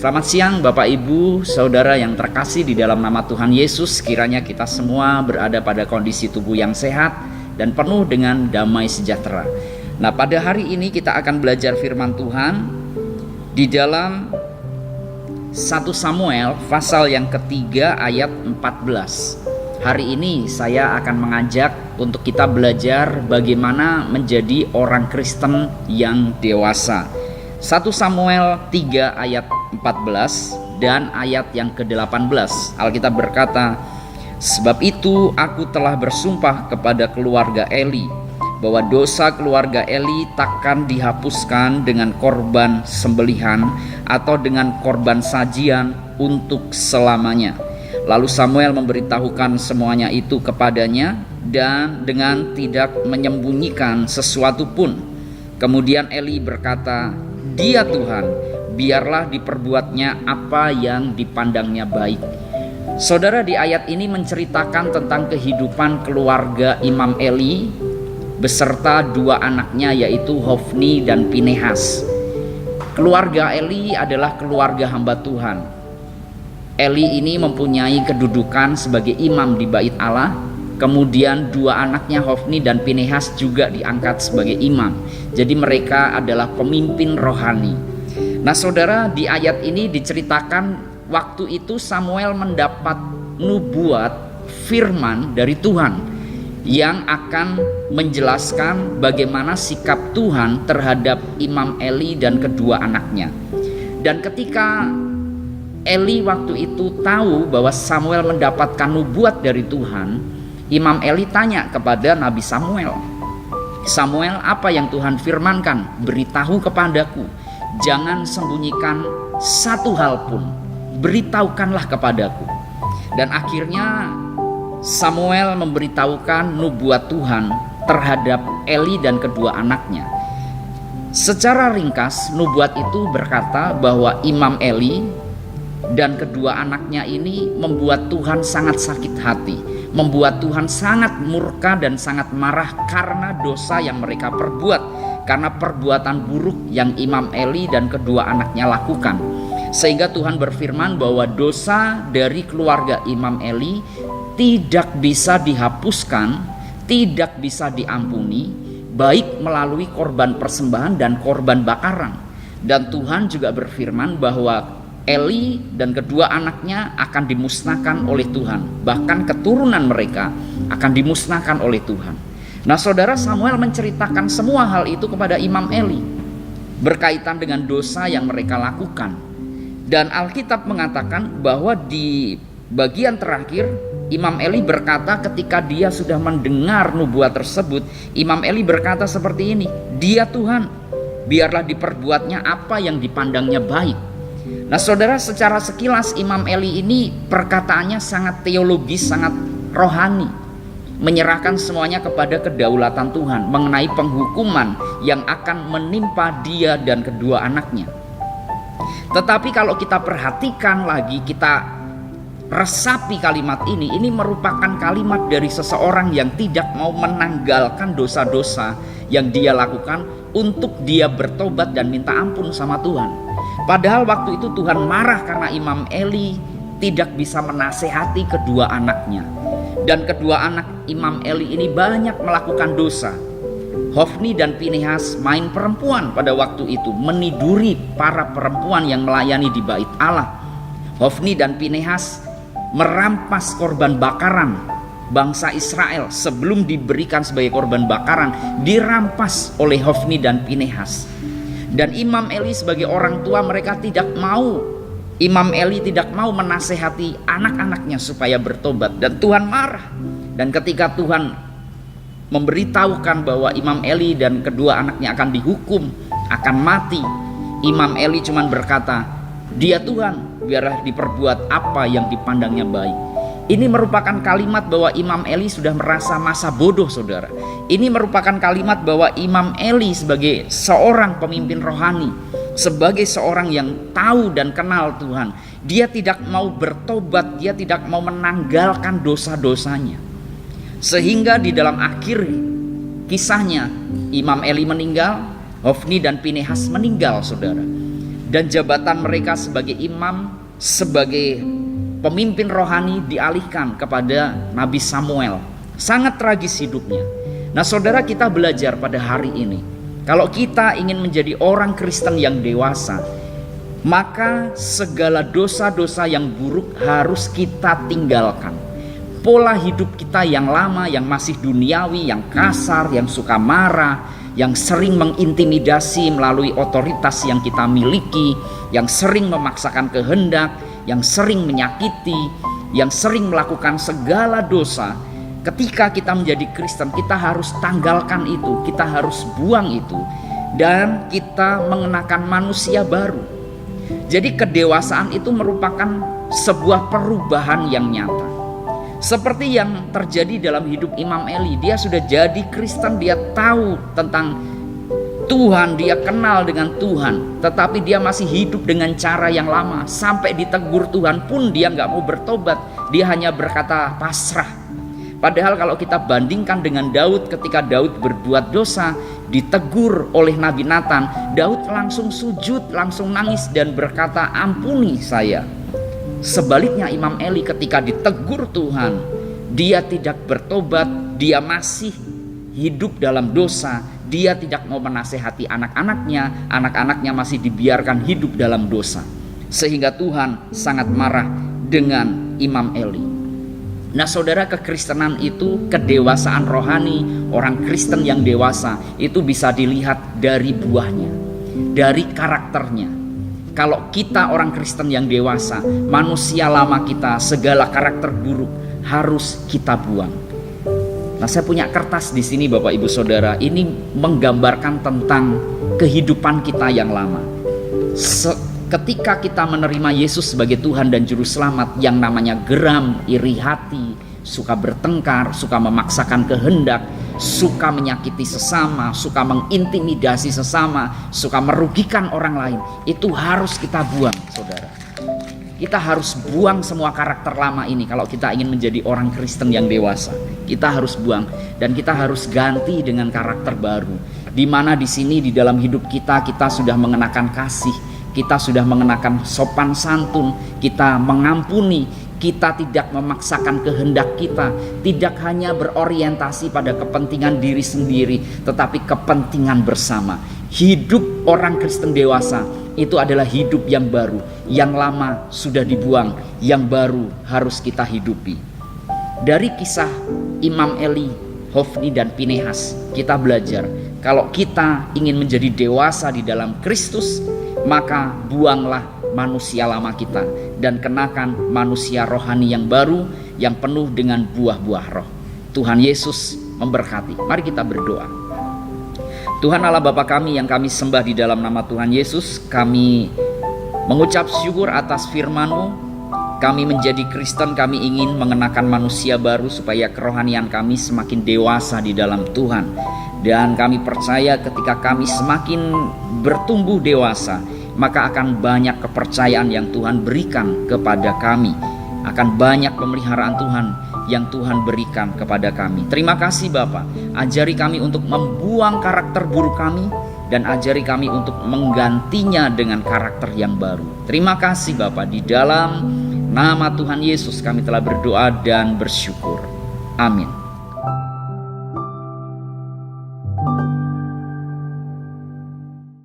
Selamat siang Bapak Ibu, Saudara yang terkasih di dalam nama Tuhan Yesus. Kiranya kita semua berada pada kondisi tubuh yang sehat dan penuh dengan damai sejahtera. Nah, pada hari ini kita akan belajar firman Tuhan di dalam 1 Samuel pasal yang ketiga ayat 14. Hari ini saya akan mengajak untuk kita belajar bagaimana menjadi orang Kristen yang dewasa. 1 Samuel 3 ayat 14 dan ayat yang ke-18. Alkitab berkata, "Sebab itu aku telah bersumpah kepada keluarga Eli bahwa dosa keluarga Eli takkan dihapuskan dengan korban sembelihan atau dengan korban sajian untuk selamanya." Lalu Samuel memberitahukan semuanya itu kepadanya dan dengan tidak menyembunyikan sesuatu pun. Kemudian Eli berkata, "Dia Tuhan, biarlah diperbuatnya apa yang dipandangnya baik." Saudara, di ayat ini menceritakan tentang kehidupan keluarga Imam Eli beserta dua anaknya, yaitu Hofni dan Pinehas. Keluarga Eli adalah keluarga hamba Tuhan. Eli ini mempunyai kedudukan sebagai imam di Bait Allah. Kemudian dua anaknya Hofni dan Pinehas juga diangkat sebagai imam. Jadi mereka adalah pemimpin rohani. Nah saudara, di ayat ini diceritakan waktu itu Samuel mendapat nubuat firman dari Tuhan yang akan menjelaskan bagaimana sikap Tuhan terhadap Imam Eli dan kedua anaknya. Dan ketika Eli waktu itu tahu bahwa Samuel mendapatkan nubuat dari Tuhan, Imam Eli tanya kepada Nabi Samuel, "Samuel, apa yang Tuhan firmankan? Beritahu kepadaku. Jangan sembunyikan satu hal pun. Beritahukanlah kepadaku." Dan akhirnya Samuel memberitahukan nubuat Tuhan terhadap Eli dan kedua anaknya. Secara ringkas, nubuat itu berkata bahwa Imam Eli dan kedua anaknya ini membuat Tuhan sangat sakit hati, membuat Tuhan sangat murka dan sangat marah karena dosa yang mereka perbuat, karena perbuatan buruk yang Imam Eli dan kedua anaknya lakukan. Sehingga Tuhan berfirman bahwa dosa dari keluarga Imam Eli tidak bisa dihapuskan, tidak bisa diampuni, baik melalui korban persembahan dan korban bakaran. Dan Tuhan juga berfirman bahwa Eli dan kedua anaknya akan dimusnahkan oleh Tuhan. Bahkan keturunan mereka akan dimusnahkan oleh Tuhan. Nah saudara, Samuel menceritakan semua hal itu kepada Imam Eli berkaitan dengan dosa yang mereka lakukan. Dan Alkitab mengatakan bahwa di bagian terakhir Imam Eli berkata, ketika dia sudah mendengar nubuat tersebut, Imam Eli berkata seperti ini, "Dia Tuhan, biarlah diperbuatnya apa yang dipandangnya baik." Nah saudara, secara sekilas Imam Eli ini perkataannya sangat teologis, sangat rohani, menyerahkan semuanya kepada kedaulatan Tuhan mengenai penghukuman yang akan menimpa dia dan kedua anaknya. Tetapi kalau kita perhatikan lagi, kita resapi kalimat ini merupakan kalimat dari seseorang yang tidak mau menanggalkan dosa-dosa yang dia lakukan untuk dia bertobat dan minta ampun sama Tuhan. Padahal waktu itu Tuhan marah karena Imam Eli tidak bisa menasehati kedua anaknya. Dan kedua anak Imam Eli ini banyak melakukan dosa. Hofni dan Pinehas main perempuan pada waktu itu, meniduri para perempuan yang melayani di Bait Allah. Hofni dan Pinehas merampas korban bakaran bangsa Israel sebelum diberikan sebagai korban bakaran, dirampas oleh Hofni dan Pinehas. Dan Imam Eli sebagai orang tua, mereka tidak mau, Imam Eli tidak mau menasehati anak-anaknya supaya bertobat, dan Tuhan marah. Dan ketika Tuhan memberitahukan bahwa Imam Eli dan kedua anaknya akan dihukum, akan mati, Imam Eli cuma berkata, "Dia Tuhan, biarlah diperbuat apa yang dipandangnya baik." Ini merupakan kalimat bahwa Imam Eli sudah merasa masa bodoh, saudara. Ini merupakan kalimat bahwa Imam Eli sebagai seorang pemimpin rohani, sebagai seorang yang tahu dan kenal Tuhan, dia tidak mau bertobat, dia tidak mau menanggalkan dosa-dosanya. Sehingga di dalam akhir kisahnya, Imam Eli meninggal, Hofni dan Pinehas meninggal, saudara. dan jabatan mereka sebagai imam, sebagai pemimpin rohani dialihkan kepada Nabi Samuel. Sangat tragis hidupnya. Nah saudara, kita belajar pada hari ini, kalau kita ingin menjadi orang Kristen yang dewasa, maka segala dosa-dosa yang buruk harus kita tinggalkan. Pola hidup kita yang lama, yang masih duniawi, yang kasar, yang suka marah, yang sering mengintimidasi melalui otoritas yang kita miliki, yang sering memaksakan kehendak, yang sering menyakiti, yang sering melakukan segala dosa. Ketika kita menjadi Kristen, kita harus tanggalkan itu, kita harus buang itu, dan kita mengenakan manusia baru. Jadi kedewasaan itu merupakan sebuah perubahan yang nyata. Seperti yang terjadi dalam hidup Imam Eli, dia sudah jadi Kristen, dia tahu tentang Tuhan, dia kenal dengan Tuhan, tetapi dia masih hidup dengan cara yang lama. Sampai ditegur Tuhan pun dia nggak mau bertobat, dia hanya berkata pasrah. Padahal kalau kita bandingkan dengan Daud, ketika Daud berbuat dosa, ditegur oleh Nabi Nathan, Daud langsung sujud, langsung nangis dan berkata, ampuni saya. Sebaliknya Imam Eli ketika ditegur Tuhan, dia tidak bertobat, dia masih hidup dalam dosa, dia tidak mau menasehati anak-anaknya, anak-anaknya masih dibiarkan hidup dalam dosa. Sehingga Tuhan sangat marah dengan Imam Eli. Nah saudara, kekristenan itu, kedewasaan rohani, orang Kristen yang dewasa itu bisa dilihat dari buahnya, dari karakternya. Kalau kita orang Kristen yang dewasa, manusia lama kita, segala karakter buruk harus kita buang. Nah, saya punya kertas di sini Bapak Ibu Saudara, ini menggambarkan tentang kehidupan kita yang lama. Ketika kita menerima Yesus sebagai Tuhan dan Juru Selamat, yang namanya geram, iri hati, suka bertengkar, suka memaksakan kehendak, suka menyakiti sesama, suka mengintimidasi sesama, suka merugikan orang lain, itu harus kita buang saudara. Kita harus buang semua karakter lama ini kalau kita ingin menjadi orang Kristen yang dewasa. Kita harus buang dan kita harus ganti dengan karakter baru. Di mana di sini di dalam hidup kita sudah mengenakan kasih, kita sudah mengenakan sopan santun, kita mengampuni, kita tidak memaksakan kehendak kita, tidak hanya berorientasi pada kepentingan diri sendiri, tetapi kepentingan bersama. Hidup orang Kristen dewasa itu adalah hidup yang baru, yang lama sudah dibuang, yang baru harus kita hidupi. Dari kisah Imam Eli, Hofni dan Pinehas, kita belajar kalau kita ingin menjadi dewasa di dalam Kristus, maka buanglah manusia lama kita dan kenakan manusia rohani yang baru, yang penuh dengan buah-buah roh. Tuhan Yesus memberkati. Mari kita berdoa. Tuhan Allah Bapa kami yang kami sembah di dalam nama Tuhan Yesus, kami mengucap syukur atas firman-Mu. Kami menjadi Kristen, kami ingin mengenakan manusia baru supaya kerohanian kami semakin dewasa di dalam Tuhan. Dan kami percaya ketika kami semakin bertumbuh dewasa, maka akan banyak kepercayaan yang Tuhan berikan kepada kami, akan banyak pemeliharaan Tuhan yang Tuhan berikan kepada kami. Terima kasih Bapa, ajari kami untuk membuang karakter buruk kami dan ajari kami untuk menggantinya dengan karakter yang baru. Terima kasih Bapa, di dalam nama Tuhan Yesus kami telah berdoa dan bersyukur. Amin.